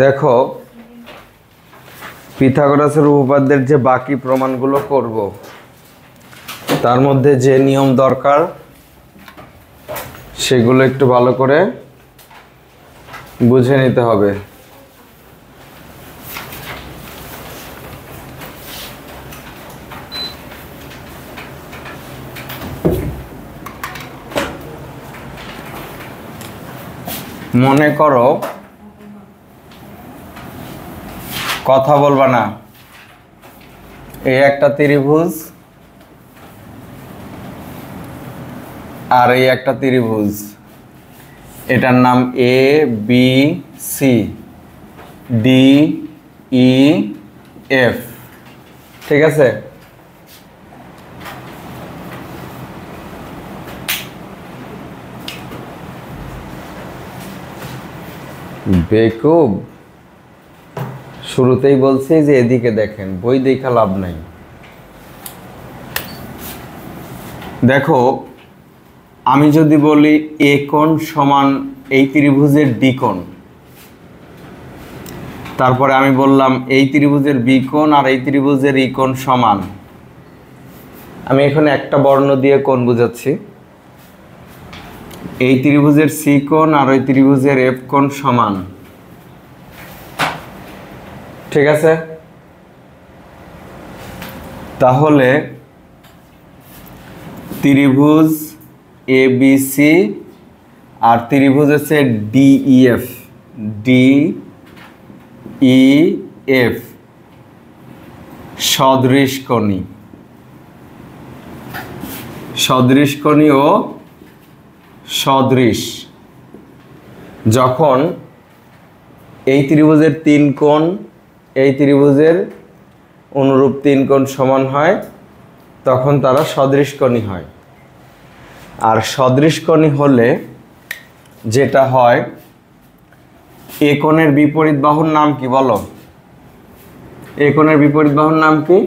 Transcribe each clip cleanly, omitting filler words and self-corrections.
দেখো পিথাগোরাসের উপপাদ্যের যে বাকি প্রমাণগুলো করব তার মধ্যে যে নিয়ম দরকার সেগুলো একটু ভালো করে বুঝে নিতে হবে। মনে করো, কথা বলবা না, এই একটা ত্রিভুজ আর এই একটা ত্রিভুজ, এটার নাম A B C D E F, ঠিক আছে? বেকুব, শুরুতেই বলছি যে এদিকে দেখেন, বই দেখা লাভ নাই। দেখো, আমি যদি বলি এ কোণ সমান এই ত্রিভুজের ডি কোণ, তারপরে আমি বললাম এই ত্রিভুজের বি কোণ আর এই ত্রিভুজের ই কোণ সমান, আমি এখানে একটা বর্ণ দিয়ে কোণ বোঝাচ্ছি। এই ত্রিভুজের সি কোণ আর ওই ত্রিভুজের এফ কোণ সমান, ঠিক আছে? তাহলে ত্রিভুজ এ বি সি আর ত্রিভুজ হচ্ছে D E F, D E F সদৃশকোণী, সদৃশকোণী ও সদৃশ। যখন এই ত্রিভুজের তিন কোণ এই ত্রিভুজের অনুরূপ তিন কোণ সমান হয় তখন তারা সদৃশকোণী হয়। আর সদৃশকোণী হলে যেটা হয়, এ কোণের বিপরীত বাহুর নাম কি বলো? এ কোণের বিপরীত বাহুর নাম কি?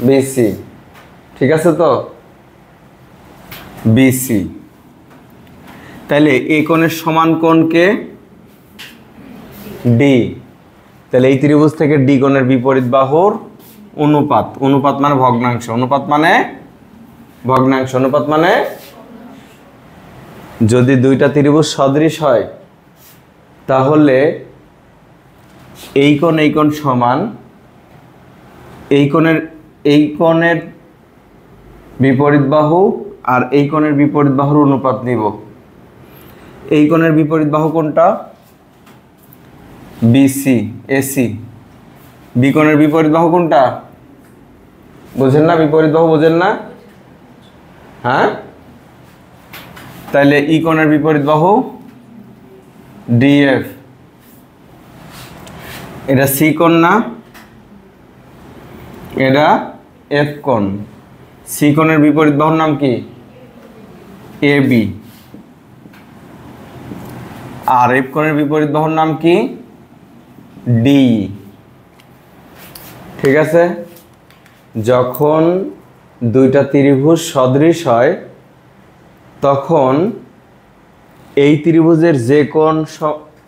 বিসি, ঠিক আছে তো? বিসি। তাহলে এ কোণের সমান কোণকে ডি, তাহলে এই ত্রিভুজ থেকে ডি কোণের বিপরীত বাহুর অনুপাত, অনুপাত মানে ভগ্নাংশ, অনুপাত মানে ভগ্নাংশ, অনুপাত মানে যদি দুইটা ত্রিভুজ সদৃশ হয় তাহলে এই কোণ সমান, এই কোণের বিপরীত বাহু আর এই কোণের বিপরীত বাহুর অনুপাত নিব। এই কোণের বিপরীত বাহু কোনটা? BC, AC. বি কোণের বিপরীত বাহু কোনটা? বোঝেন না? বিপরীত বাহু বোঝেন না? হ্যাঁ, তাহলে ই কোণের বিপরীত বাহু ডিএফ। এটা সি কোণ না, এটা এফ কোণ। সি কোণের বিপরীত বাহুর নাম কি? A B. আর এফ কোণের বিপরীত বাহুর নাম কি? ডি, ঠিক আছে? যখন দুইটা ত্রিভুজ সদৃশ হয় তখন এই ত্রিভুজের যে কোণ,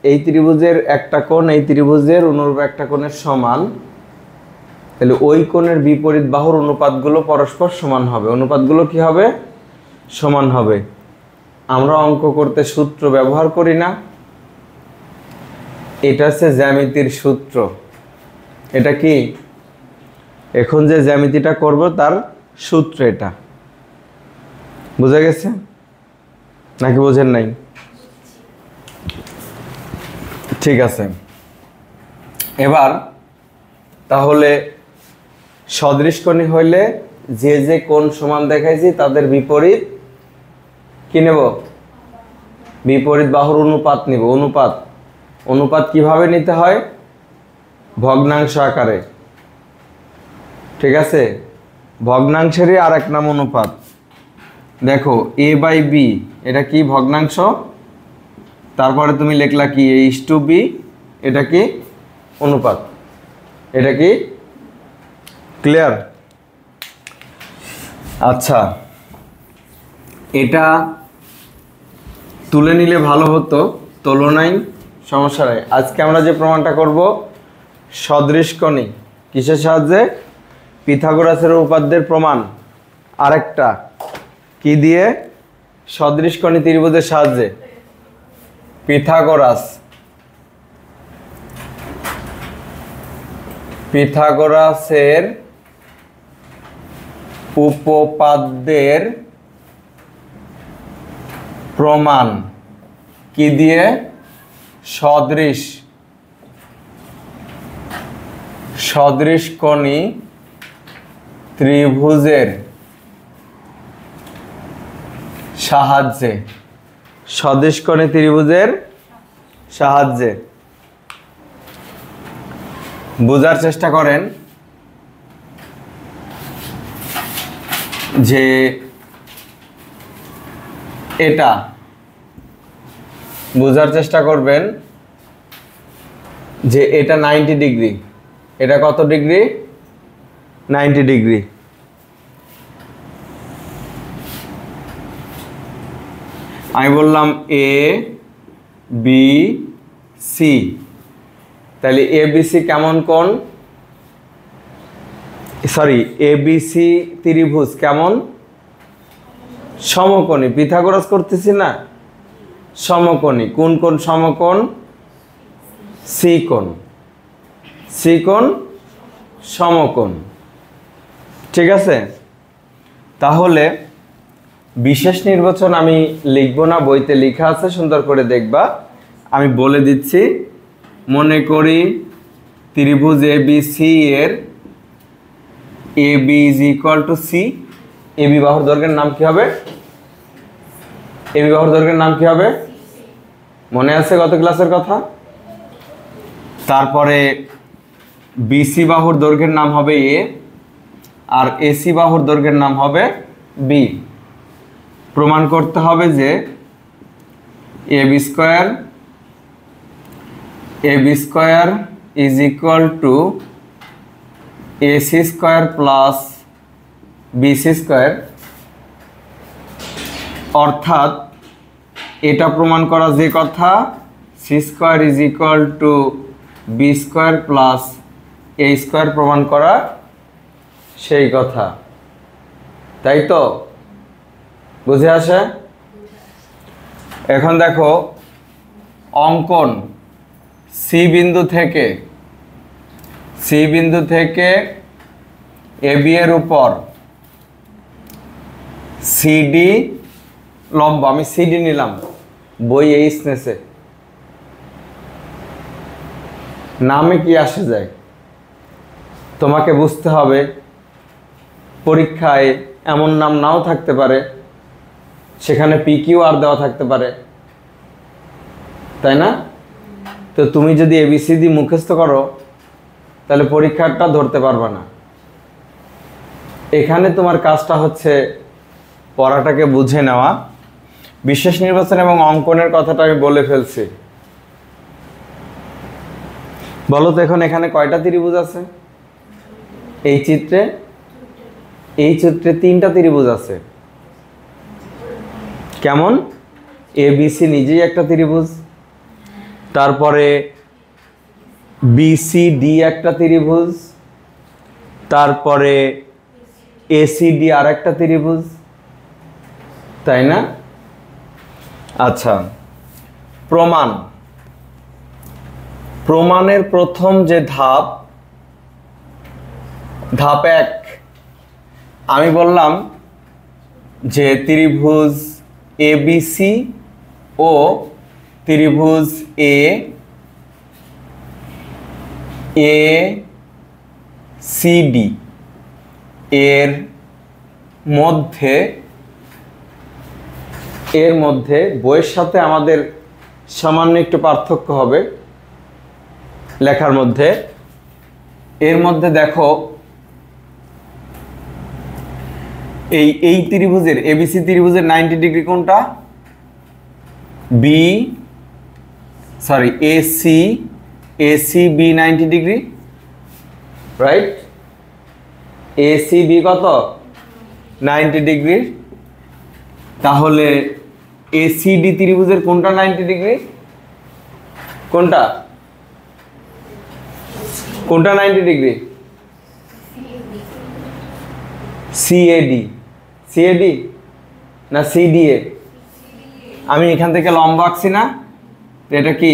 এই ত্রিভুজের একটা কোণ এই ত্রিভুজের অনুরূপ একটা কোণের সমান, তাহলে ওই কোণের বিপরীত বাহুর অনুপাতগুলো পরস্পর সমান হবে। অনুপাতগুলো কি হবে? সমান হবে। আমরা অঙ্ক করতে সূত্র ব্যবহার করি না, এটা হচ্ছে জ্যামিতির সূত্র। এটা কি? এখন যে জ্যামিতিটা করব তার সূত্র এটা। বুঝা গেছে নাকি বোঝেন নাই? ঠিক আছে। এবার তাহলে সদৃশকোণী হইলে যে যে কোণ সমান দেখাইছি তাদের বিপরীত কি নেব? বিপরীত বাহুর অনুপাত নিব। অনুপাত, অনুপাত কিভাবে নিতে হয়? ভগ্নাংশ আকারে, ঠিক আছে? ভগ্নাংশেরই আর এক নাম অনুপাত। দেখো এ বাই বি, এটা কি? ভগ্নাংশ। তারপরে তুমি লিখলা কি? এ ইস টু বি, এটা কি? অনুপাত। এটা কি ক্লিয়ার? আচ্ছা, এটা তুলে নিলে ভালো হতো, তুলনায় সমস্যা নাই। আজকে আমরা যে প্রমাণটা করব সদৃশকণি কিসের সাহায্যে? পিথাগোরাসের উপপাদ্যের প্রমাণ। আরেকটা কি দিয়ে? সদৃশকণি ত্রিভুজের সাহায্যে। পিথাগোরাসের উপপাদ্যের প্রমাণ কি দিয়ে? সদৃশকণি ত্রিভুজের সাহায্যে। সদৃশকণি ত্রিভুজের সাহায্যে। বোঝার চেষ্টা করেন যে এটা বোঝার চেষ্টা করবেন যে এটা 90 ডিগ্রি। এটা কত ডিগ্রি? 90 ডিগ্রি। আমি বললাম এ বি সি, তাহলে এ বি সি কেমন কোণ? সরি, এ বি সি ত্রিভুজ কেমন? সমকোণী। পিথাগোরাস করতেছি না, সমকোণী। কোন কোণ সমকোণ? সি কোণ। সি কোণ সমকোণ। ঠিক আছে, তাহলে বিশেষ নির্বাচন আমি লিখব না, বইতে লেখা আছে, সুন্দর করে দেখবা। আমি বলে দিচ্ছি। মনে করি ত্রিভুজ এ বি সি এর A B is equal to C. A B বাহুর দৈর্ঘ্যের নাম কি হবে? এ বি বাহুর দৈর্ঘ্যের নাম কি হবে? মনে আছে গত ক্লাসের কথা? তারপরে বিসি বাহুর দৈর্ঘ্যের নাম হবে এ, আর এসি বাহুর দৈর্ঘ্যের নাম হবে বি। প্রমাণ করতে হবে যে A B square is equal to AC square plus BC square. অর্থাৎ এটা প্রমাণ করা যে কথা, C square is equal to B square plus A square প্রমাণ করা সেই কথা। তাই তো? বুঝে আসে? এখন দেখো অঙ্কন সি বিন্দু থেকে এ বি এর উপর সিডি লম্ব। আমি সিডি নিলাম, বই এই স্নেসে নামে কি আসে যায় তোমাকে বুঝতে হবে। পরীক্ষায় এমন নাম নাও থাকতে পারে, সেখানে পি কিউ আর দেওয়া থাকতে পারে, তাই না? তো তুমি যদি এবিসিডি মুখস্থ করো তাহলে পরীক্ষাটা ধরতে পারবে না। এখানে তোমার কাজটা হচ্ছে পড়াটাকে বুঝে নেওয়া। বিশেষ নির্বাচন এবং অঙ্কনের কথাটা আমি বলে ফেলছি। বলো তো এখন এখানে কয়টা ত্রিভুজ আছে? এই চিত্রে 3টা ত্রিভুজ আছে। কেমন? এ বি সি নিজেই একটা ত্রিভুজ, তারপরে বিসি ডি একটা ত্রিভুজ, তারপরে এসিডি আর একটা ত্রিভুজ, তাই না? আচ্ছা, প্রমাণের প্রথম যে ধাপ 1, আমি বললাম যে ত্রিভুজ এ বি সি ও ত্রিভুজ এ সি ডি এর মধ্যে বইয়ের সাথে আমাদের সামান্য একটু পার্থক্য হবে লেখার মধ্যে। এর মধ্যে দেখো এই ত্রিভুজের এবিসি ত্রিভুজের 90 ডিগ্রি কোনটা? AC B 90 degree, right? AC B কত? 90 ডিগ্রি। তাহলে এসিডি ত্রিভুজের কোনটা 90 ডিগ্রি? কোনটা কোনটা 90 ডিগ্রি? সিএডি, সিএডি না সিডিএ? আমি এখান থেকে লম্বা আঁকছি না, তো এটা কি?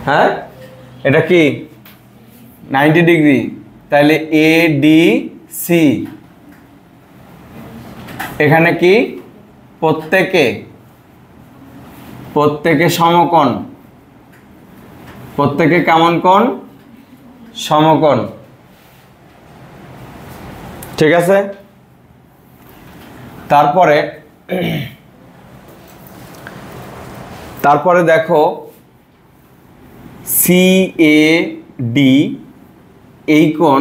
হ্যাঁ, এটা কি 90 ডিগ্রি। তাহলে এ ডি সি, এখানে কি প্রত্যেকে সমকোণ, প্রত্যেকে কেমন কোণ? সমকোণ। ঠিক আছে, তারপরে দেখো সি এ ডি এই কোণ,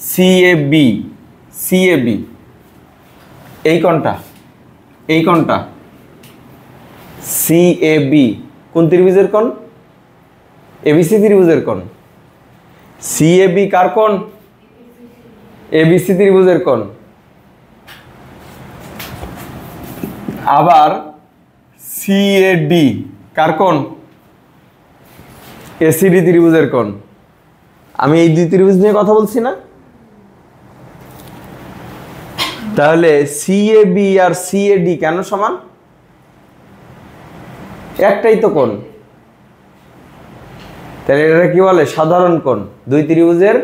সি এ বি এই কোণটা সি এ বি কোন ত্রিভুজের কোণ? এবিসি ত্রিভুজের কোণ। সি এ বি কার কোণ? এবিসি ত্রিভুজের কোণ। আবার সি এ ডি কার কোণ? এসিডি ত্রিভুজের কোণ। আমি এই দুই ত্রিভুজ নিয়ে কথা বলছি না? তাহলে সি এ বি আর সি এ ডি কেন সমান? একটাই তো কোণ। তাহলে এটা কি বলে? সাধারণ কোণ। দুই ত্রিভুজের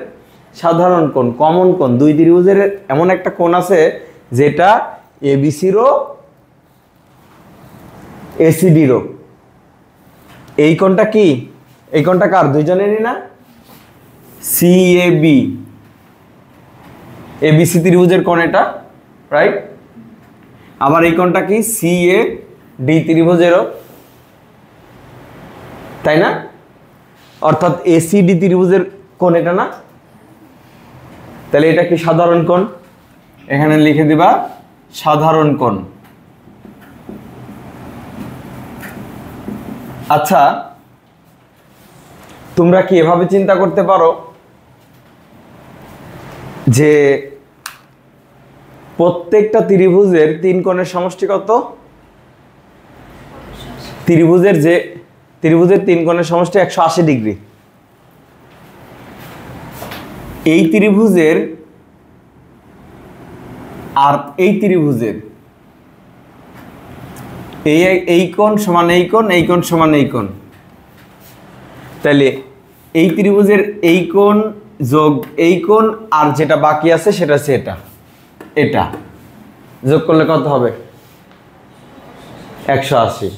সাধারণ কোণ, কমন কোণ। দুই ত্রিভুজের এমন একটা কোণ আছে যেটা এবিসিরও এসিডিরও। এই কোণটা কি? এই কোণটা কার? দুইজনেরই না? সি এ বি, এবিসি ত্রিভুজের কোণ এটা, রাইট? আবার এই কোণটা কি? সি এ ডি ত্রিভুজেরও, তাই না? অর্থাৎ এসিডি ত্রিভুজের কোণ এটা না? তাহলে এটা কি সাধারণ কোণ? এখানে লিখে দিবা সাধারণ কোণ। আচ্ছা, তোমরা কি এভাবে চিন্তা করতে পারো যে প্রত্যেকটা ত্রিভুজের তিন কোণের সমষ্টি কত? ত্রিভুজের তিন কোণের সমষ্টি 180 ডিগ্রি। এই ত্রিভুজের আর এই ত্রিভুজের এই কোণ সমান এই কোণ, এই কোণ সমান এই কোণ। তাহলে এই ত্রিভুজের এই কোণ যোগ এই কোণ আর যেটা বাকি আছে সেটা হচ্ছে এটা যোগ করলে কত হবে? 180।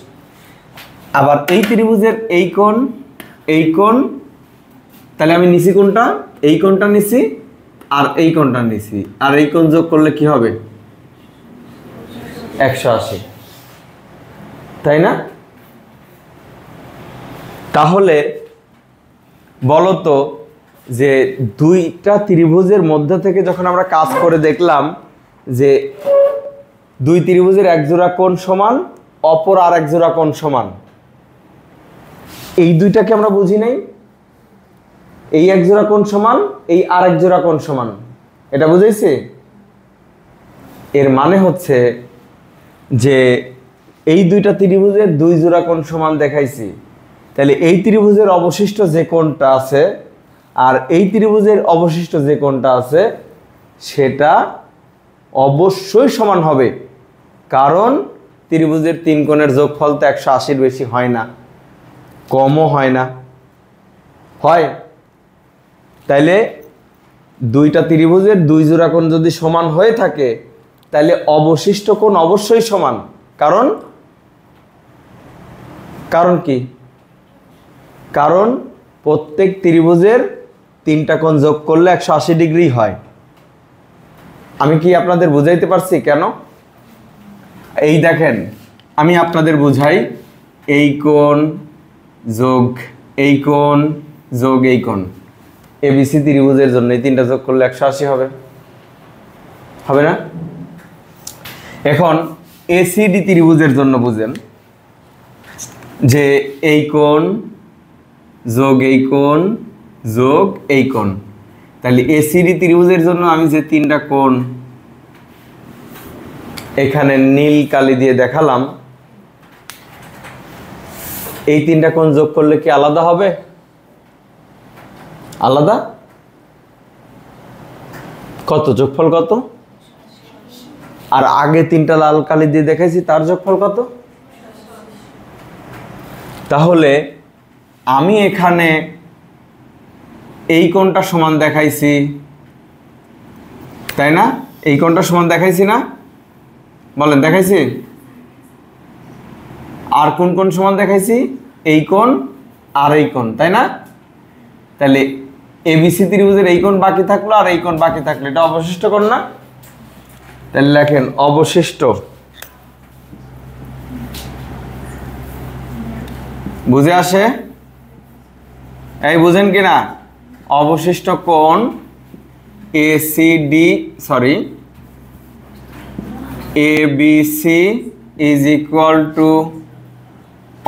আবার এই ত্রিভুজের এই কোণ, তাহলে আমি নিছি কোনটা? এই কোণটা নিছি আর এই কোণটা নিছি, আর এই কোণ যোগ করলে কি হবে? 180, তাই না? তাহলে বলো তো যে দুইটা ত্রিভুজের মধ্যে থেকে যখন আমরা কাজ করে দেখলাম যে দুই ত্রিভুজের এক জোড়া কোণ সমান, অপর আর এক জোড়া কোণ সমান, এই দুইটাকে আমরা বুঝি নাই? এই এক জোড়া কোণ সমান, এই আর এক জোড়া কোণ সমান, এটা বুঝাইছে? এর মানে হচ্ছে যে এই দুইটা ত্রিভুজের দুই জোড়া কোণ সমান দেখাইছি, তাহলে এই ত্রিভুজের অবশিষ্ট যে কোণটা আছে আর এই ত্রিভুজের অবশিষ্ট যে কোণটা আছে সেটা অবশ্যই সমান হবে, কারণ ত্রিভুজের তিন কোণের যোগফল তো 180-র বেশি হয় না, কমও হয় না, হয়? তাইলে দুইটা ত্রিভুজের দুই জোড়া কোণ যদি সমান হয়ে থাকে তাহলে অবশিষ্ট কোণ অবশ্যই সমান, কারণ কি? কারণ প্রত্যেক ত্রিভুজের তিনটা কোণ যোগ করলে 180 ডিগ্রি হয়। আমি কি আপনাদের বুঝাইতে পারছি কেন? এই দেখেন, আমি আপনাদের বুঝাই। এই কোণ যোগ এই কোণ যোগ এই কোণ, এবিসি ত্রিভুজের জন্য এই তিনটা যোগ করলে 180 হবে না? এখন এসিডি ত্রিভুজের জন্য বুঝেন যে এই কোণ যোগ এই কোণ যোগ এই কোণ, তাহলে এসিডি ত্রিভুজের জন্য আমি যে তিনটা কোণ এখানে নীল কালি দিয়ে দেখালাম। এই তিনটা কোণ যোগ করলে কি আলাদা হবে? আলাদা? কত যোগফল কত? আর আগে তিনটা লাল কালি দিয়ে দেখাইছি তার যোগফল কত? তাহলে আমি এখানে এই কোণটা সমান দেখাইছি, তাই না? এই কোণটা সমান দেখাইছি না? বলেন দেখাইছি? আর কোন কোণ সমান দেখাইছি? এই কোণ আর এই কোণ, তাই না? তাহলে এবিসি ত্রিভুজের এই কোণ বাকি থাকলো আর এই কোণ বাকি থাকলো, এটা অবশিষ্ট কোণ না? তাহলে লেখেন অবশিষ্ট। বুঝে আসে? এই বুঝেন কিনা? অবশিষ্ট কোণ ACD sorry ABC is equal two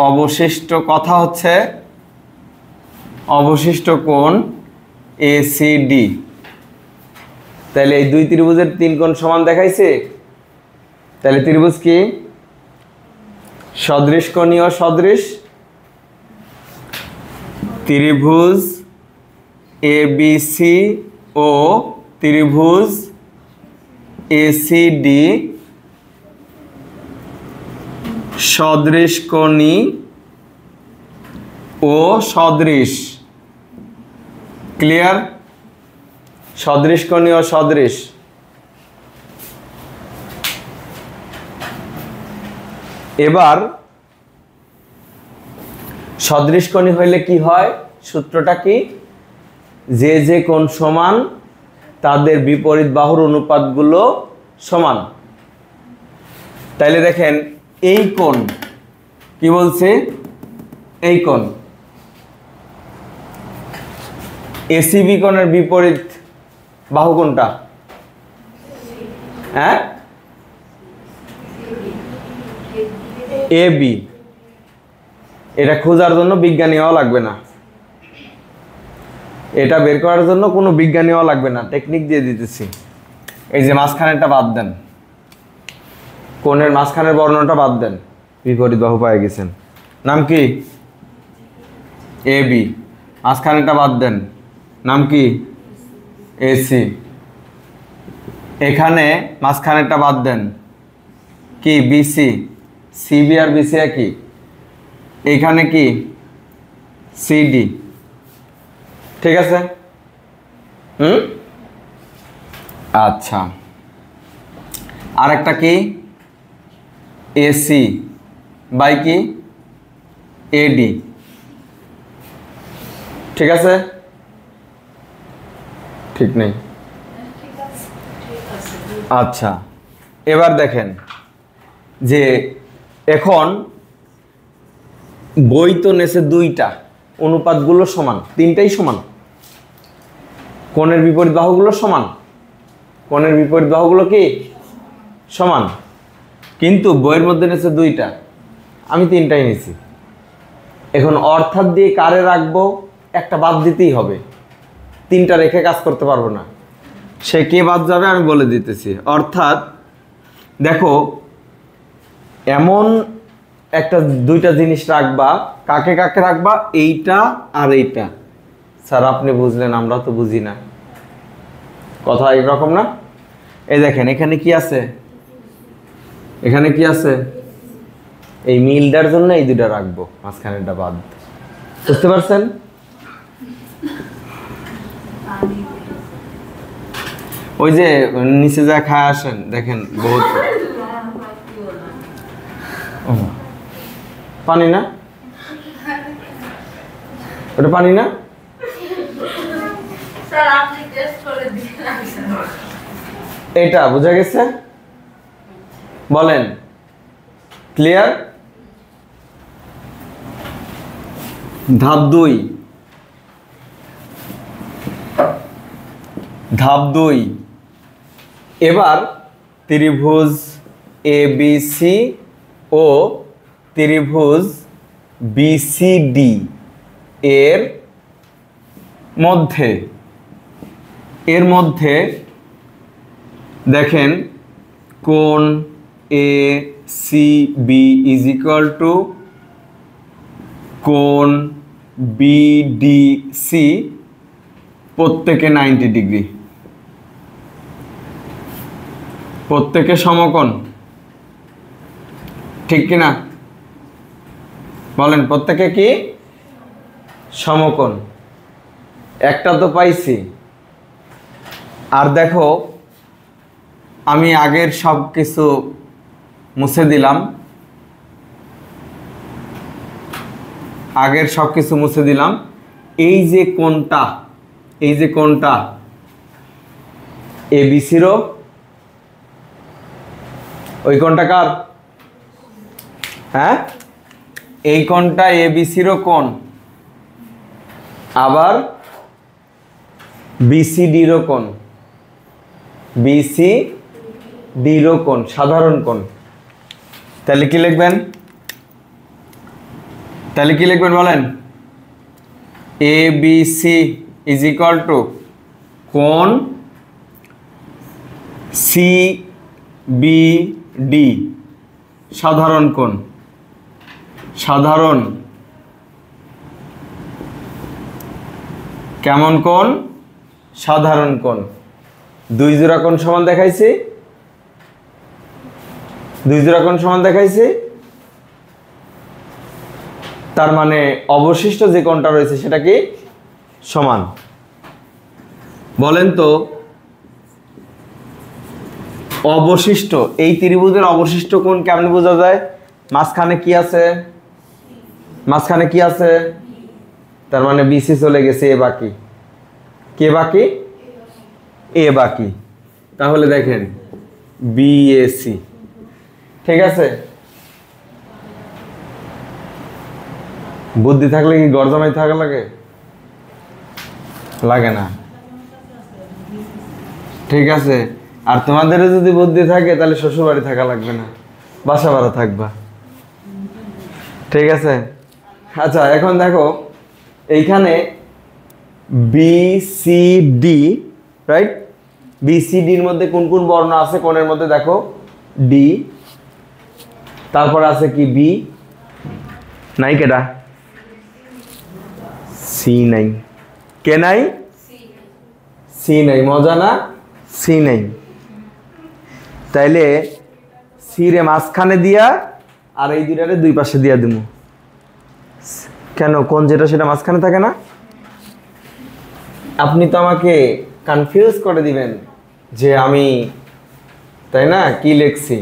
অবশিষ্ট, কথা হচ্ছে অবশিষ্ট কোণ এসিডি। তাহলে এই দুই ত্রিভুজের তিন কোণ সমান দেখাইছে। তাহলে ত্রিভুজ কি? সদৃশ কোণীয় সদৃশ। ত্রিভুজ এবিসি ও ত্রিভুজ এসিডি সদৃশ কোণী ও সদৃশ। ক্লিয়ার? সদৃশ কোণী ও সদৃশ। এবার সদৃশ কোণী হইলে কি হয়? সূত্রটা কি? যে যে কোণ সমান তাদের বিপরীত বাহুর অনুপাতগুলো সমান। তাইলে দেখেন এই কোণ কি বলছে? এই কোণ এসিবি কোণের বিপরীত বাহু কোনটা? হ্যাঁ, এবি। এটা খোঁজার জন্য বিজ্ঞানী হওয়া লাগবে না, এটা বের করার জন্য কোনো বিজ্ঞানী হওয়া লাগবে না, টেকনিক দিয়ে দিতেছি। এই যে মাঝখানেরটা বাদ দেন, কোণের মাঝখানের বর্ণটা বাদ দেন, বিপরীত বাহু পেয়ে গেছেন। নাম কি? এবি। মাঝখানেরটা বাদ দেন, নাম কি? এসি। এখানে মাঝখানেরটা বাদ দেন, কি? বিসি। সিবি আর বিসি একই। এইখানে কি? সিডি। ঠিক আছে? আচ্ছা, আরেকটা কি? এসি বাই কি? এডি। ঠিক আছে? ঠিক নেই? আচ্ছা, এবার দেখেন যে এখন বই তো নেছে দুইটা, অনুপাতগুলো সমান, তিনটাই সমান, কোণের বিপরীত বাহুগুলো সমান, কোণের বিপরীত বাহুগুলো কি সমান, কিন্তু বইয়ের মধ্যে নেছে দুইটা, আমি তিনটাই নিছি। এখন অর্থাৎ দিয়ে কারে রাখবো? একটা বাদ দিতেই হবে, তিনটা রেখে কাজ করতে পারবো না। সে কে বাদ যাবে আমি বলে দিতেছি। অর্থাৎ দেখো, এমন একটা দুইটা জিনিস রাখবা, কাকে কাকে রাখবা? এইটা আর এইটা। স্যার আপনি বুঝলেন, আমরা তো বুঝি না, কথা একরকম না? এই দেখেন এখানে কি আছে, এখানে কি আছে? এই মিলটার জন্য এই দুইটা রাখবো, মাঝখানেরটা বাদ। বুঝতে পারছেন? ওই যে নিচে যা খায় আসেন, দেখেন বহুত পানি না, ওটা পানি না, এটা বোঝা গেছে? বলেন ক্লিয়ার? ধাপ 2, ধাপ 2। এবার ত্রিভুজ এবিসি ও ত্রিভুজ বিসিডি এর মধ্যে দেখেন কোণ A C B is equal to কোণ বিডিসি প্রত্যেকে 90 ডিগ্রি, প্রত্যেকে সমকোণ, ঠিক কিনা বলেন? প্রত্যেকে কি সমকোণ? একটা তো পাইছি। আর দেখো আমি আগের সব কিছু মুছে দিলাম, এই যে কোণটা, এবিসিরও, ওই কোণটা কার? হ্যাঁ, এই কোণটা এবিসিরও কোণ, আবার বিসিডিরও কোণ, সাধারণ কোণ। তাহলে কি লিখবেন? বলেন? A B C is equal to কোণ সি বি ডি, সাধারণ কোণ, কেমন কোণ? সাধারণ কোণ। দুই জোড়া কোণ সমান দেখাইছি, তার মানে অবশিষ্ট যে কোণটা রয়েছে সেটা কি সমান? বলেন তো অবশিষ্ট, এই ত্রিভুজের অবশিষ্ট কোণ কেমনে বোঝা যায়? মাঝখানে কি আছে? তার মানে বিসি চলে গেছে, এ বাকি। কে বাকি? এ বাকি। তাহলে দেখেন বিএসি, ঠিক আছে? বুদ্ধি থাকলে কি গর্জমাই থাকা লাগে না? ঠিক আছে। আর তোমাদের যদি বুদ্ধি থাকে তাহলে শ্বশুর বাড়ি থাকা লাগবে না, বাসা ভাড়া থাকবা, ঠিক আছে? আচ্ছা, এখন দেখো এইখানে বিসিডি, রাইট? বিসিডির মধ্যে কোন কোন বর্ণ আছে কোণের মধ্যে? দেখো ডি, তারপর আছে কি বি, নাই কেডা? সি নাই। কে নাই? সি নাই। মজা না? সি নাই। তাইলে সি রে মাঝখানে দিয়া আর এই দুইটারে দুই পাশে দিয়া দিমু। কেন? কোন যেটা সেটা মাঝখানে থাকে না? আপনি তো আমাকে কনফিউজ করে দিবেন যে আমি, তাই না, কি লিখছি?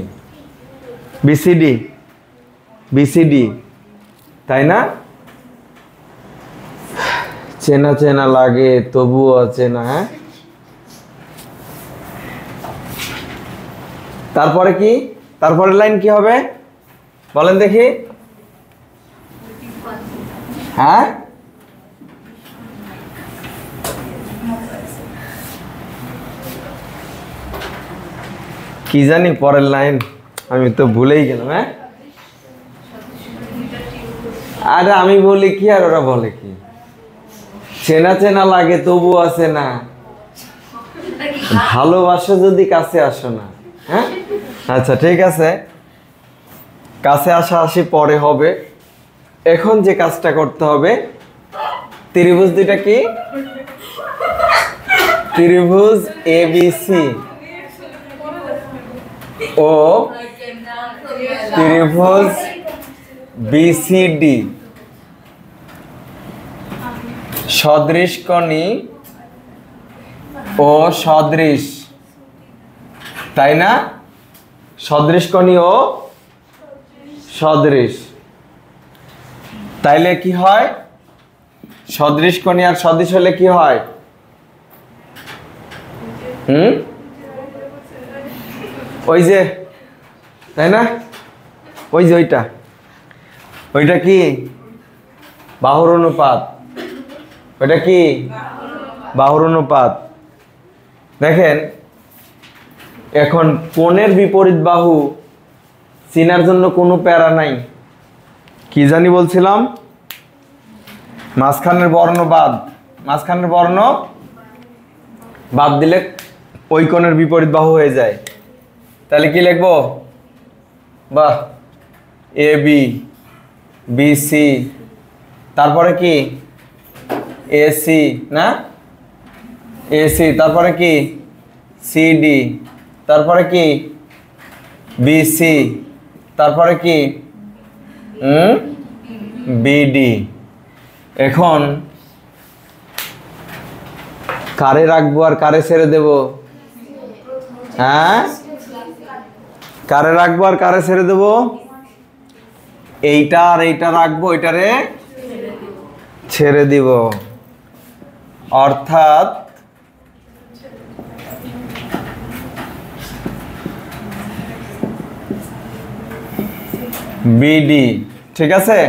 বিসিডি, তাই না? চেনা চেনা লাগে তবুও অচেনা। হ্যাঁ, তারপরে কি? তারপরের লাইন কি হবে বলেন দেখি? হ্যাঁ, কি জানি পরের লাইন, আমি তো ভুলেই গেলাম। হ্যাঁ, আরে আমি বলি কি আর ওরা বলে কি? চেনা চেনা লাগে তবু আছে না, ভালোবাসা যদি কাছে আসো না। হ্যাঁ, আচ্ছা ঠিক আছে, কাছে আসি পরে হবে। এখন যে কাজটা করতে হবে, ত্রিভুজ দুইটা কি? ত্রিভুজ এবিসি ও ত্রিভুজ বিসিডি সদৃশকোণী ও সদৃশ, তাই না? সদৃশকোণী ও সদৃশ। তাইলে কি হয়? সদৃশকোণী আর সদৃশ হলে কি হয়? ওই যে, তাই না? ওই যে ওইটা কি? বাহুর অনুপাত। ওইটা কি? বাহুর অনুপাত। দেখেন এখন কোণের বিপরীত বাহু চিনার জন্য কোনো প্যারা নাই। কি জানি বলছিলাম? মাঝখানের বর্ণ বাদ দিলে ওই কোণের বিপরীত বাহু হয়ে যায়। তাহলে কি লিখবো? বাহ, এ বি, বি সি, তারপরে কি এসি না, এসি, তারপরে কি সিডি, তারপরে কি বিসি, তারপরে কি বিডি। এখন কারে রাখবো আর কারে ছেড়ে দেব? হ্যাঁ, কারে রাখবো আর কারে ছেড়ে দেব? এইটা আর এইটা রাখবো, এটারে ছেড়ে দিব। অর্থাৎ বিডি। ঠিক আছে,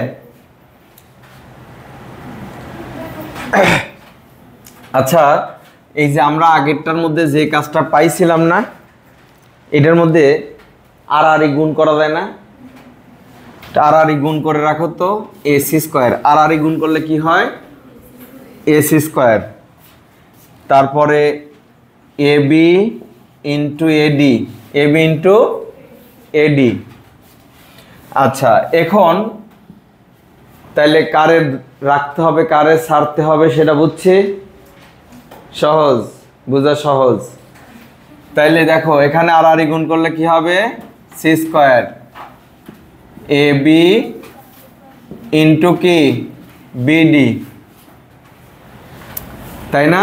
আচ্ছা এই যে আমরা আগেরটার মধ্যে যে কাজটা পাইছিলাম না, এটার মধ্যে আর আর গুণ করা যায় না? আর আর গুণ করে রাখো তো, এসি স্কোয়ার। আর আর গুণ করলে কি হয়? AC square. তারপরে AB into AD, AB into AD. আচ্ছা, এখন তাহলে কারে রাখতে হবে কারে ছাড়তে হবে সেটা বুঝছি, সহজ, বোঝা সহজ। তাইলে দেখো এখানে আর আর গুণ করলে কি হবে? C square A B into কি বিডি, তাই না?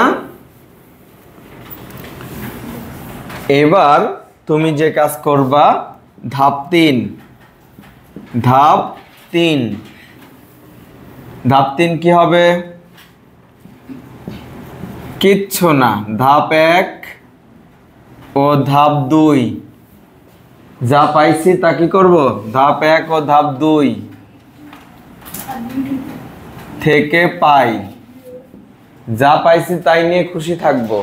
এবার তুমি যে কাজ করবা, ধাপ 3, ধাপ 3, ধাপ 3 কি হবে? কিচ্ছু না, ধাপ 1 ও ধাপ 2 যা পাইছি তা কি করব? ধাপ 1 ও ধাপ 2 থেকে পাই, যা পাইছি তাই নিয়ে খুশি থাকবো,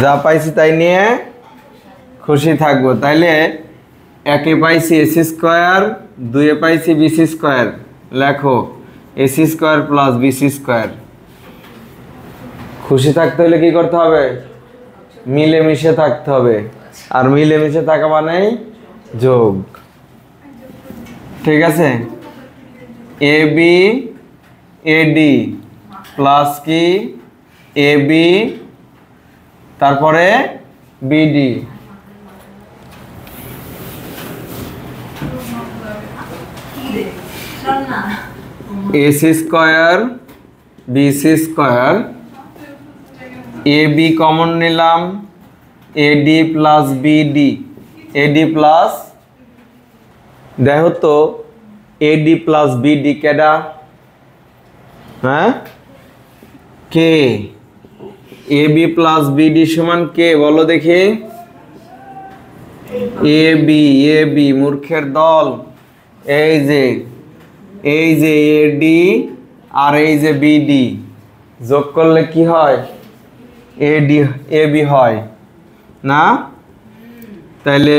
যা পাইছি তাই নিয়ে খুশি থাকবো। তাইলে 1 পাইছি এসি স্কোয়ার, 2 পাইছি বিসি স্কোয়ার। লেখো AC square plus BC square. খুশি থাকতে হলে কি করতে হবে? মিলেমিশে থাকতে হবে, আর মিলেমিশে থাকা মানেই যোগ। ঠিক আছে, এ বি এডি প্লাস কি এ বি, তারপরে BD. AC square BC square, A B common নিলাম, AD plus BD, AD plus, দেখো তো এডি প্লাস বিডি কেডা? হ্যাঁ, কে? এ বি প্লাস বিডি সমান কে বলো দেখি? এ বি, এ বি মূর্খের দল। এই যে এডি আর এই যে বিডি যোগ করলে কি হয়? এডি এ বি হয় না? তাহলে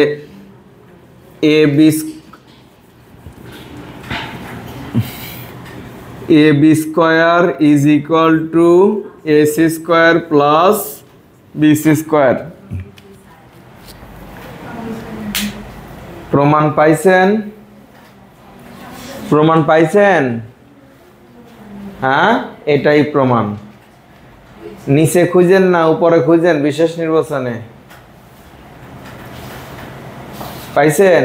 A B square is equal to AC square plus BC square. প্রমাণ পাইছেন? প্রমাণ পাইছেন? হ্যাঁ, এটাই প্রমাণ। নিচে খুঁজেন না, উপরে খুঁজেন, বিশেষ নির্বাচনে। পাইছেন?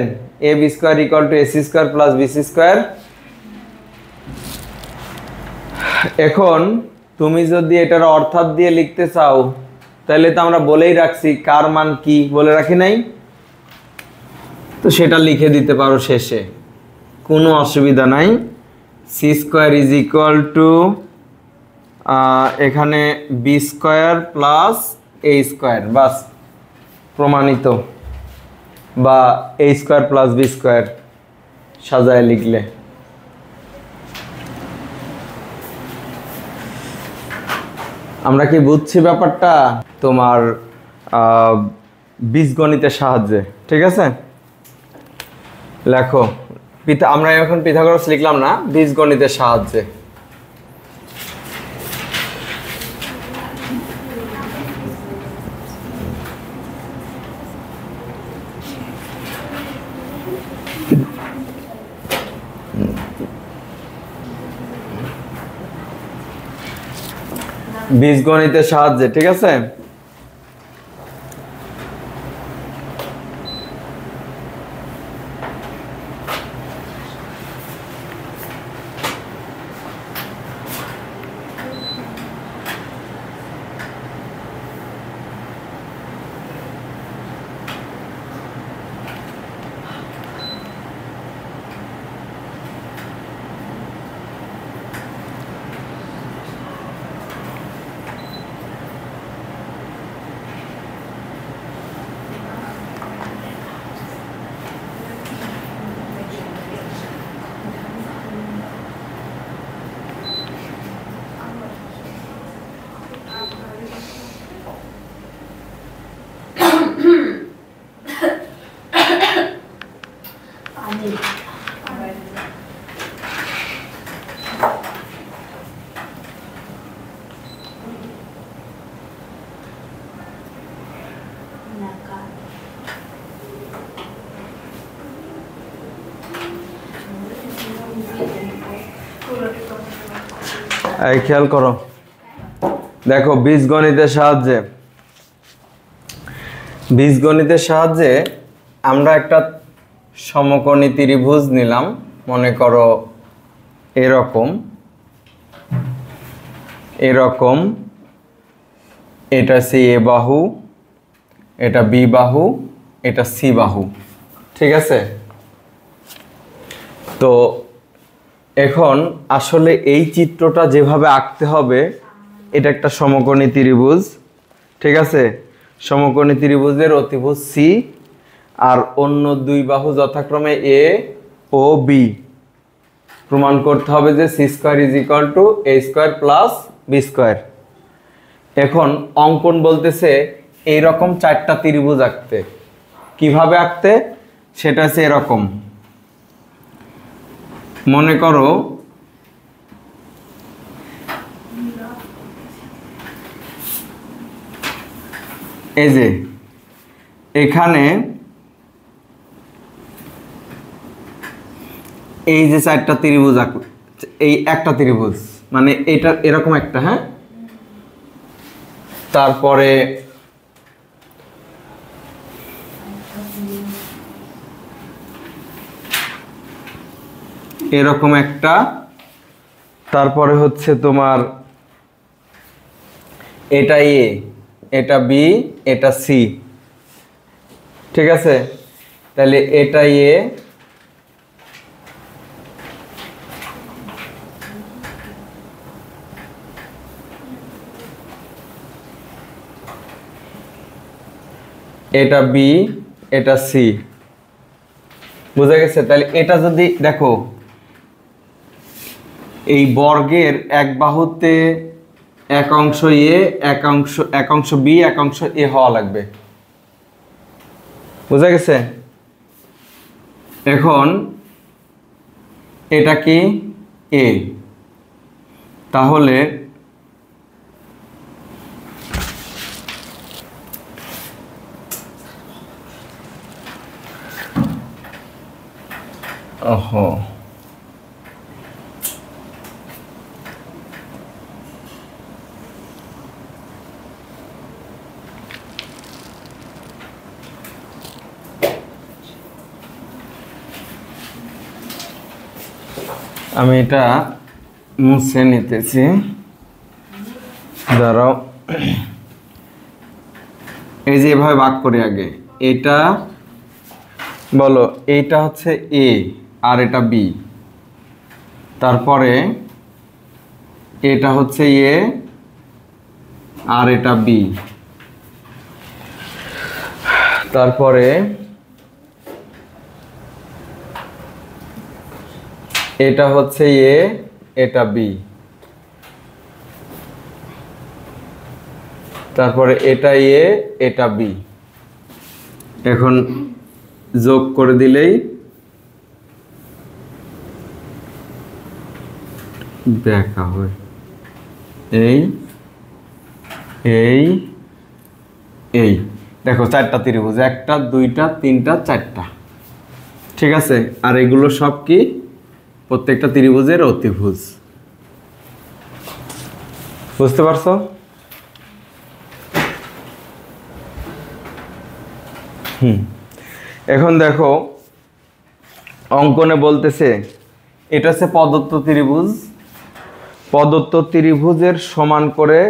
A B square equal to AC square plus BC square. এখন তুমি যদি এটার অর্থাৎ দিয়ে লিখতে চাও, তাহলে তো আমরা বলেই রাখছি কার মান কি, বলে রাখি নাই? তো সেটা লিখে দিতে পারো শেষে, কোনো অসুবিধা নাই। C square is equal to এখানে B square plus A square, বাস প্রমাণিত। বা A square plus B square সাজায় লিখলে। আমরা কি বুঝছি ব্যাপারটা? তোমার বীজগণিতের সাহায্যে। ঠিক আছে, লেখো। আমরা এখন পিথাগোরাস লিখলাম না, বীজগণিতের সাহায্যে। বীজগণিতের সাহায্যে, ঠিক আছে? এই খেয়াল করো, দেখো বীজগণিতের সাহায্যে আমরা একটা সমকোণী ত্রিভুজ নিলাম। মনে করো এরকম এটা সি এ বাহু, এটা বি বাহু, এটা সি বাহু, ঠিক আছে? তো এখন আসলে এই চিত্রটা যেভাবে আঁকতে হবে, এটা একটা সমকোণী ত্রিভুজ, ঠিক আছে? সমকোণী ত্রিভুজের অতিভুজ সি আর অন্য দুই বাহু যথাক্রমে এ ও বি। প্রমাণ করতে হবে যে C square is equal to A square plus B square. এখন অঙ্কন বলতেছে এইরকম চারটা ত্রিভুজ আঁকতে। কিভাবে আঁকতে সেটা হচ্ছে এরকম, মনে করো এই যে এখানে এই যে চারটা ত্রিভুজ এই একটা ত্রিভুজ মানে এটা এরকম একটা, হ্যাঁ? তারপরে এরকম একটা, তারপরে হচ্ছে তোমার এটা এ, এটা বি, এটা সি, ঠিক আছে? তাহলে এটা এ, এটা বি, এটা সি, বুঝা গেছে? তাহলে এটা যদি দেখো এই বর্গের এক বাহুতে এক অংশ এ, এক অংশ বি, এক অংশ এ হওয়া লাগবে, বুঝা গেছে? এখন এটা কি এ, তাহলে ওহো আমি এটা মুছে নিতেছি, দাঁড়াও। এই যে এভাবে ভাগ করে আগে, এটা বলো এইটা হচ্ছে এ আর এটা বি, তারপরে এটা হচ্ছে এ আর এটা বি, তারপরে এটা হচ্ছে এ, এটা বি, তারপরে এটা এ, এটা বি। এখন যোগ করে দিলেই দেখা হয় এই এই এই দেখো চারটা ত্রিভুজ, একটা দুইটা তিনটা চারটা, ঠিক আছে, আর এগুলো সব কি প্রত্যেকটা ত্রিভুজের অতিভুজ। বুঝতে পারছো? এখন দেখো অঙ্কনে বলতেছে এটা হচ্ছে প্রদত্ত ত্রিভুজ, প্রদত্ত ত্রিভুজের সমান করে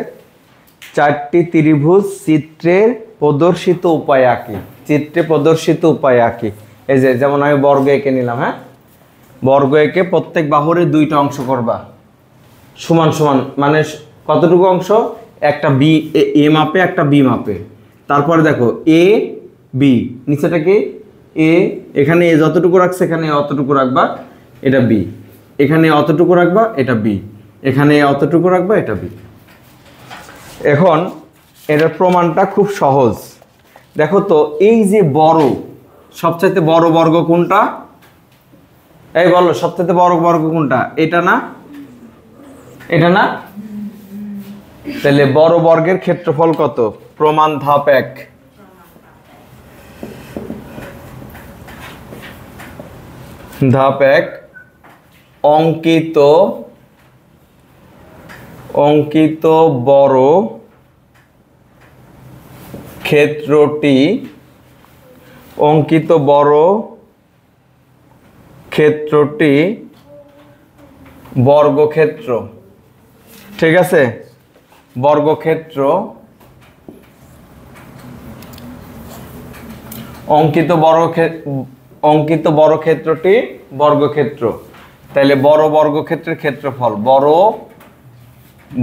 4টি ত্রিভুজ চিত্রের প্রদর্শিত উপায় আঁকি। চিত্রে প্রদর্শিত উপায় আঁকি। এই যে যেমন আমি বর্গ এঁকে নিলাম, হ্যাঁ, বর্গ এঁকে প্রত্যেক বাহুরে 2টা অংশ করবা সমান সমান, মানে কতটুকু অংশ, একটা বি এ মাপে একটা বি মাপে। তারপরে দেখো এ বি, নিচেটা কি এ, এখানে এ যতটুকু রাখছে এখানে অতটুকু রাখবা, এটা বি, এখানে অতটুকু রাখবা, এটা বি, এখানে অতটুকু রাখবা, এটা বি। এখন এটার প্রমাণটা খুব সহজ। দেখো তো এই যে বড়, সবচাইতে বড় বর্গ কোনটা, এই বলো সবচাইতে বড় বর্গ কোনটা, এটা না, এটা না? তাহলে বড় বর্গের ক্ষেত্রফল কত? প্রমাণ ধাপ 1। ধাপ 1, অঙ্কিত বড় ক্ষেত্রটি, অঙ্কিত বড় ক্ষেত্রটি বর্গক্ষেত্র। ঠিক আছে, বর্গক্ষেত্র, অঙ্কিত বড় ক্ষেত্রটি বর্গক্ষেত্র। তাহলে বড় বর্গক্ষেত্রের ক্ষেত্রফল, বড়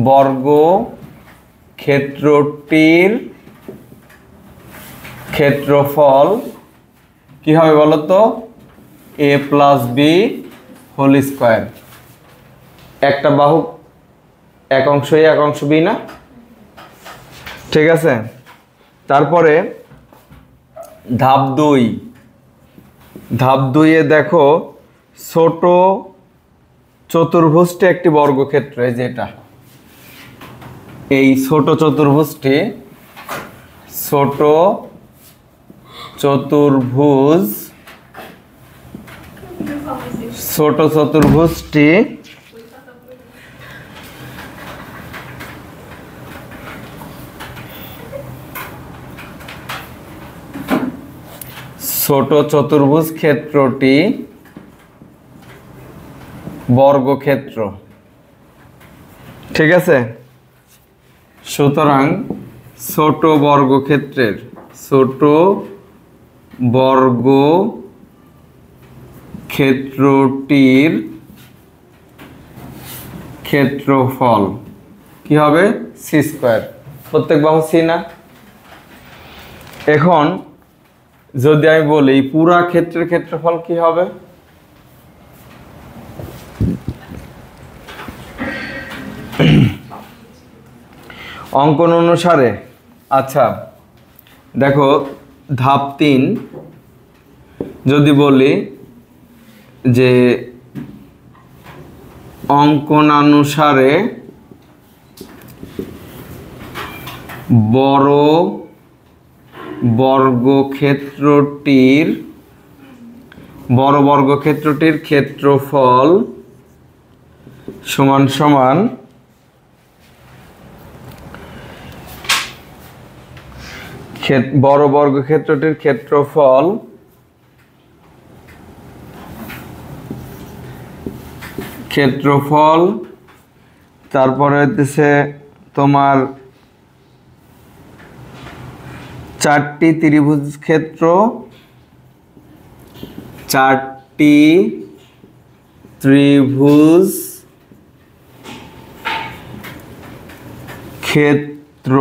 বর্গক্ষেত্রটির ক্ষেত্রফল কি হবে বলো তো? a plus B whole square. একটা বাহু এক অংশ এ এক অংশ বি না? ঠিক আছে, তারপরে ধাপ 2। ধাপ 2-এ দেখো ছোট চতুর্ভুজটি একটি বর্গক্ষেত্র। এই যে এটা, এই ছোট চতুর্ভুজটি, ছোট চতুর্ভুজটি ছোট চতুর্ভুজ ক্ষেত্রটি বর্গক্ষেত্র। ঠিক আছে, সুতরাং ছোট বর্গক্ষেত্রের, ছোট বর্গক্ষেত্রটির ক্ষেত্রফল কি হবে? C square. প্রত্যেক বাহু সি না? এখন যদি আমি বলি পুরা ক্ষেত্রের ক্ষেত্রফল কি হবে? অঙ্কন অনুসারে, আচ্ছা দেখো ধাপ 3 যদি বলি যে অঙ্কনানুসারে বড় বর্গক্ষেত্রটির ক্ষেত্রফল সমান সমান বড় বর্গক্ষেত্রটির ক্ষেত্রফল তারপরে হচ্ছে তোমার 4টি ত্রিভুজ ক্ষেত্র, 4টি ত্রিভুজ ক্ষেত্র,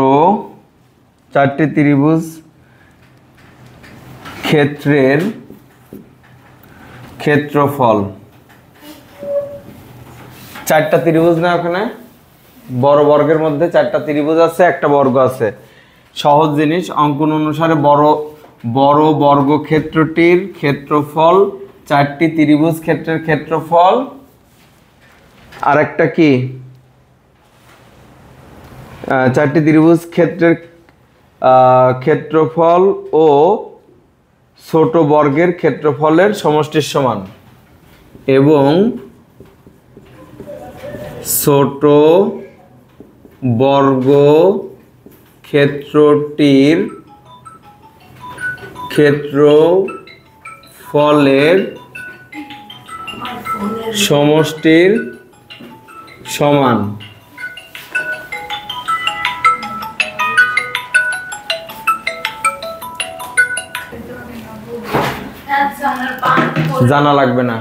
4টি ত্রিভুজ ক্ষেত্রের ক্ষেত্রফল। 4টা ত্রিভুজ না, ওখানে বড় বর্গের মধ্যে 4টা ত্রিভুজ আছে, একটা বর্গ আছে। সহজ জিনিস, অঙ্কন অনুসারে বড় বর্গক্ষেত্রটির ক্ষেত্রফল 4টি ত্রিভুজ ক্ষেত্রের ক্ষেত্রফল, আর একটা কি 4টি ত্রিভুজ ক্ষেত্রের ক্ষেত্রফল ও ছোট বর্গের ক্ষেত্রফলের সমষ্টির সমান এবং ছোট বর্গ ক্ষেত্রটির ক্ষেত্রফলের সমষ্টির সমান। জানা লাগবে না।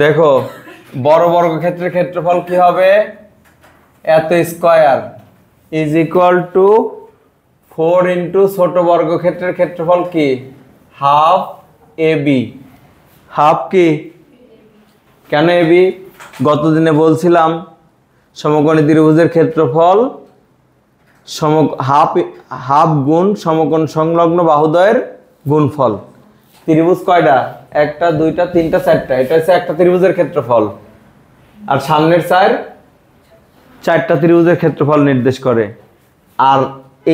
দেখো বড় বর্গক্ষেত্রের ক্ষেত্রফল কি হবে? এত square is equal two 4 into ছোট বর্গক্ষেত্রের ক্ষেত্রফল কি? Half AB. হাফ কি? কেন এবি? গত দিনে বলছিলাম সমকোণী ত্রিভুজের ক্ষেত্রফল হাফ গুণ সমকোণ সংলগ্ন বাহুদ্বয়ের গুণফল। ত্রিভুজ কয়টা? একটা, দুইটা, তিনটা, চারটা। এটা হচ্ছে একটা ত্রিভুজের ক্ষেত্রফল। আর সামনের চারটা ত্রিভুজের ক্ষেত্রফল নির্দেশ করে। আর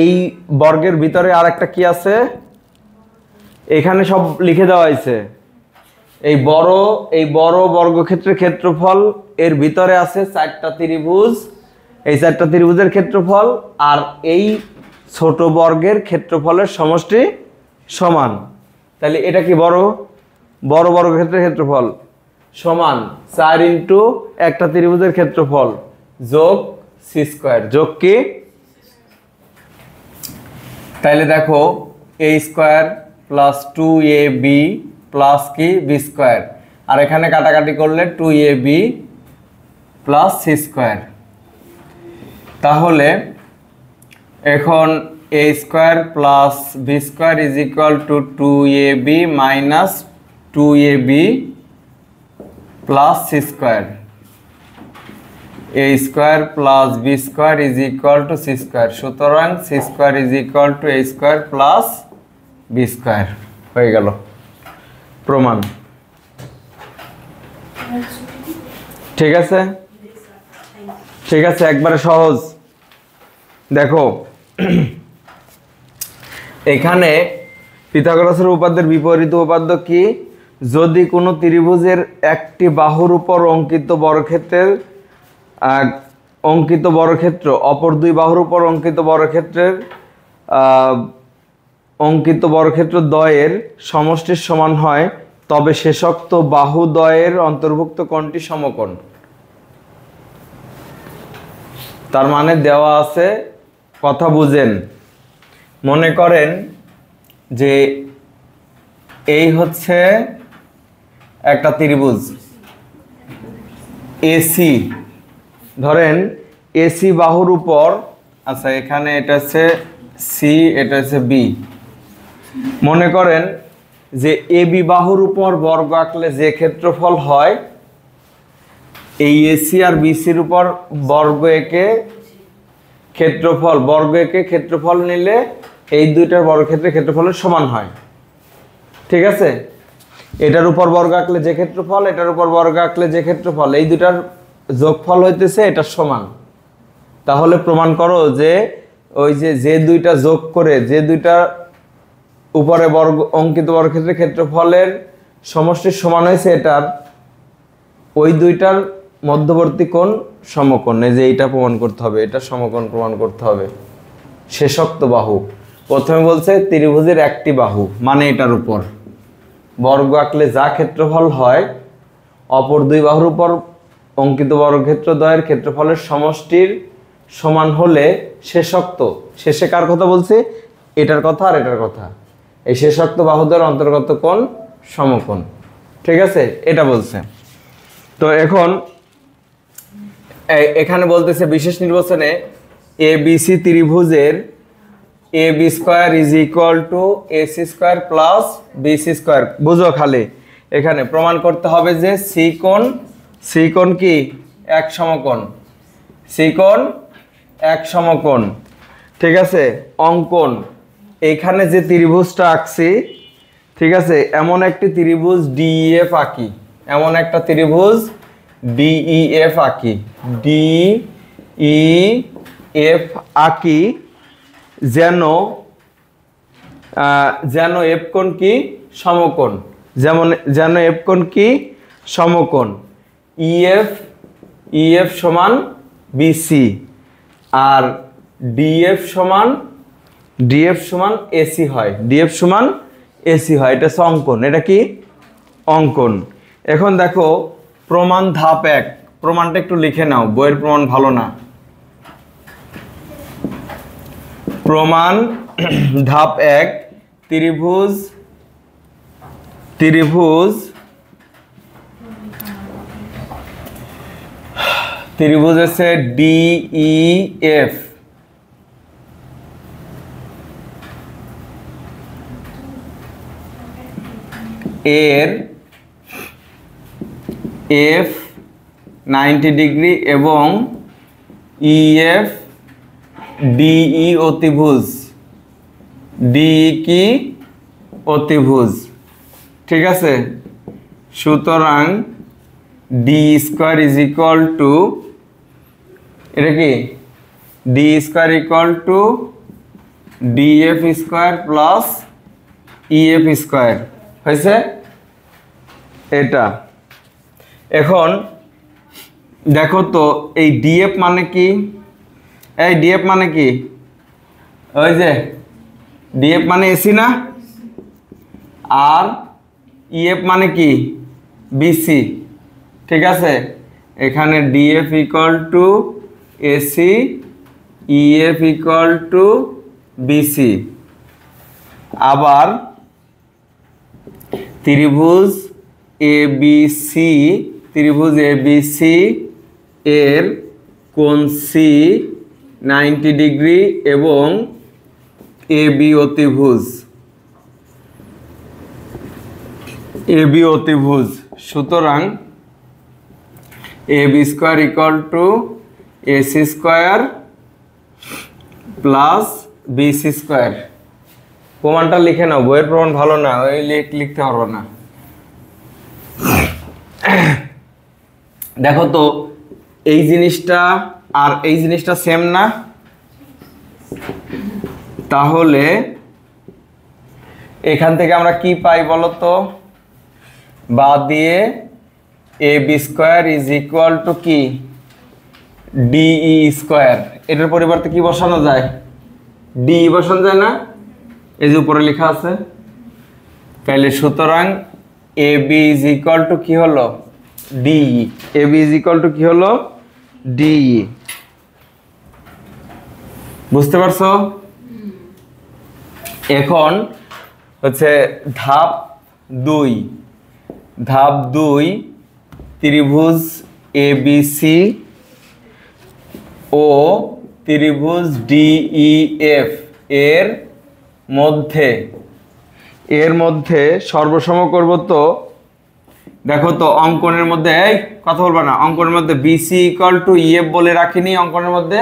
এই বর্গের ভিতরে আর একটা কি আছে? এখানে সব লিখে দেওয়া হয়েছে। এই বড় বর্গক্ষেত্রের ক্ষেত্রফল এর ভিতরে আছে চারটা ত্রিভুজ। এই চারটা ত্রিভুজের ক্ষেত্রফল আর এই ছোট বর্গের ক্ষেত্রফলের সমষ্টি সমান। তাহলে এটা কি বড় বর্গক্ষেত্রের ক্ষেত্রফল সমান 4 ইন্টু একটা ত্রিভুজের ক্ষেত্রফল যোগ সি স্কয়ার যোগ কি? তাহলে দেখো a square plus 2ab plus কি বি স্কয়ার। আর এখানে কাটাকাটি করলে 2ab প্লাস সি স্কয়ার। তাহলে এখন a square plus B square is equal to 2ab minus 2ab plus C square. a square plus B square is equal to C square. সুতরাং C square is equal to a square plus B square হয়ে গেল প্রমাণ। ঠিক আছে, ঠিক আছে, একবারে সহজ। দেখো এখানে পিথাগোরাসের উপপাদ্যের বিপরীত উপপাদ্য কি? যদি কোনো ত্রিভুজের একটি বাহুর উপর অঙ্কিত বর্গক্ষেত্র অপর দুই বাহুর উপর অঙ্কিত বর্গক্ষেত্র দ্বয়ের সমষ্টির সমান হয়, তবে শেষোক্ত বাহু দ্বয়ের অন্তর্ভুক্ত কোণটি সমকোণ। তার মানে দেওয়া আছে, কথা বুঝেন। মনে করেন যে এই হচ্ছে একটা ত্রিভুজ এসি। ধরেন এসি বাহুর উপর, আচ্ছা এখানে এটা হচ্ছে সি, এটা হচ্ছে বি। মনে করেন যে এ বি বাহুর উপর বর্গ আঁকলে যে ক্ষেত্রফল হয়, এই এসি আর বিসির উপর বর্গ এঁকে ক্ষেত্রফল নিলে এই দুইটার বর্গক্ষেত্রের ক্ষেত্রফলের সমান হয়। ঠিক আছে, এটার উপর বর্গ আঁকলে যে ক্ষেত্রফল, এটার উপর বর্গ আঁকলে যে ক্ষেত্রফল, এই দুটার যোগফল হইতেছে এটার সমান। তাহলে প্রমাণ করো যে ওই যে দুইটা যোগ করে যে দুইটা উপরে অঙ্কিত বর্গক্ষেত্রের ক্ষেত্রফলের সমষ্টির সমান হয়েছে এটার, ওই দুইটার মধ্যবর্তী কোণ সমকোণ। এই যে এইটা প্রমাণ করতে হবে, এটা সমকোণ প্রমাণ করতে হবে। শেষোক্ত বাহু প্রথমে বলছে ত্রিভুজের একটি বাহু, মানে এটার উপর বর্গ আঁকলে যা ক্ষেত্রফল হয়, অপর দুই বাহুর উপর অঙ্কিত বর্গক্ষেত্র দ্বয়ের ক্ষেত্রফলের সমষ্টির সমান হলে শেষোক্ত, শেষে কার কথা বলছে? এটার কথা আর এটার কথা। এই শেষোক্ত বাহুদ্বয়ের অন্তর্গত কোণ সমকোণ। ঠিক আছে, এটা বলছে। তো এখন এখানে বলতেছে বিশেষ নির্বাচনে এ বিসি ত্রিভুজের A B square is equal to AC square plus BC square. বুঝো, খালি এখানে প্রমাণ করতে হবে যে সি কোণ কি এক সমকোণ, সি কোণ এক সমকোণ। ঠিক আছে, অঙ্কন এইখানে যে ত্রিভুজটা আঁকছি, ঠিক আছে, এমন একটি ত্রিভুজ ডিইএফ আঁকি, এমন একটা ত্রিভুজ ডিইএফ আঁকি, ডিইএফ আঁকি যেন যেন এফ কোণ কি সমকোণ, যেন এফ কোণ কি সমকোণ। ইএফ সমান বিসি আর ডিএফ সমান এসি হয়, ডিএফ সমান এসি হয়। এটা অঙ্কন, এটা কি অঙ্কন। এখন দেখো প্রমাণ ধাপ 1, প্রমাণটা একটু লিখে নাও, বইয়ের প্রমাণ ভালো না। প্রমাণ ধাপ 1, ত্রিভুজ আছে ডিইএফ, এর এফ 90 ডিগ্রি এবং ইএফ ডিই অতিভুজ, ডিই কি অতিভুজ, ঠিক আছে। সুতরাং D square is equal two, এটা কি D square equal two DF square plus EF square হয়েছে এটা। এখন দেখো তো এই ডিএফ মানে কি, এই ডিএফ মানে কি, ওই যে ডিএফ মানে এসি না, আর ইএফ মানে কি বিসি, ঠিক আছে। এখানে DF equal to AC, EF equal to BC. আবার ত্রিভুজ এবিসি এর কোণ সি 90 ডিগ্রি এবং এবি অতিভুজ, সুতরাং AB square equal to AC square plus BC square. প্রমাণটা লিখে নাও, বইয়ের প্রমাণ ভালো না, ওই লিখতে পারবো না। দেখো তো এই জিনিসটা আর এই জিনিসটা সেম না, তাহলে এখান থেকে আমরা কি পাই বলো তো, বাদ দিয়ে AB square is equal to কি ডিই স্কোয়ার, এটার পরিবর্তে কি বসানো যায়, ডিই বসানো যায় না, এই যে উপরে লেখা আছে। তাহলে সুতরাং এবি ইজ ইকুয়াল টু কি হলো DE, AB is equal to কি হলো ডিই। বুঝতে পারছো? এখন হচ্ছে ধাপ 2, ত্রিভুজ এবিসি ও ত্রিভুজ ডিইএফ এর মধ্যে সর্বসম করব। তো দেখো তো অঙ্কনের মধ্যে, এই কথা বলবা না, অঙ্কনের মধ্যে বিসি ইকুয়াল টু ইএফ বলে রাখিনি অঙ্কনের মধ্যে,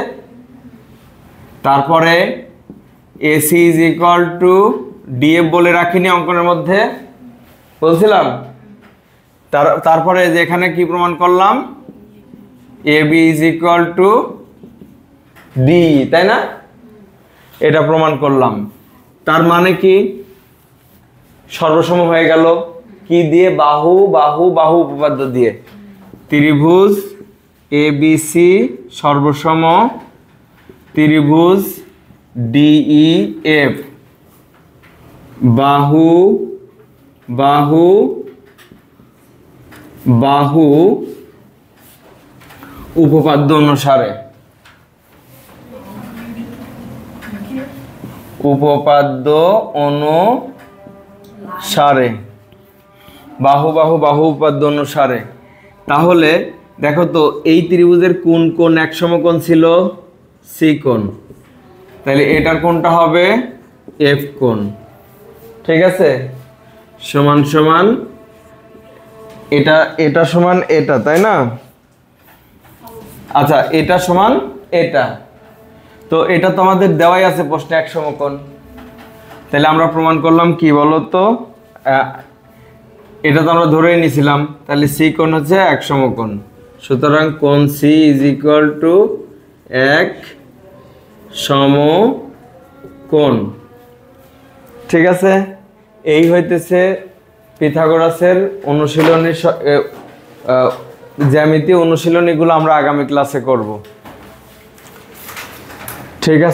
তারপরে AC is equal two DF বলে রাখিনি অঙ্কনের মধ্যে, বলছিলাম। তারপরে যে এখানে কি প্রমাণ করলাম, AB is equal to D, তাই না, এটা প্রমাণ করলাম। তার মানে কি সর্বসম হয়ে গেল কি দিয়ে, বাহু উপপাদ্য দিয়ে। ত্রিভুজ এবিসি সর্বসম ত্রিভুজ ডিইএফ বাহু উপপাদ্য অনুসারে, বাহু উপপাদ্য অনুসারে। তাহলে দেখো তো এই ত্রিভুজের কোন এক সমকোণ ছিল, সি কোণ, তাহলে এটার কোণটা হবে এফ কোণ, ঠিক আছে। সমান এটা সমান এটা, তাই না। আচ্ছা, এটা সমান এটা, তো এটা তো আমাদের দেওয়াই আছে প্রশ্নে এক সমকোণ। তাহলে আমরা প্রমাণ করলাম কি বলতো, এটা তো আমরা ধরেই নিয়েছিলাম, তাহলে সি কোণ হচ্ছে এক সমকোণ। সুতরাং কোণ সি ইজ ইকুয়াল টু এক সমকোণ, ঠিক আছে, এই হইতেছে পিথাগোরাসের অনুশীলনী, জ্যামিতি অনুশীলনীগুলো আমরা আগামী ক্লাসে করব। ঠিক আছে।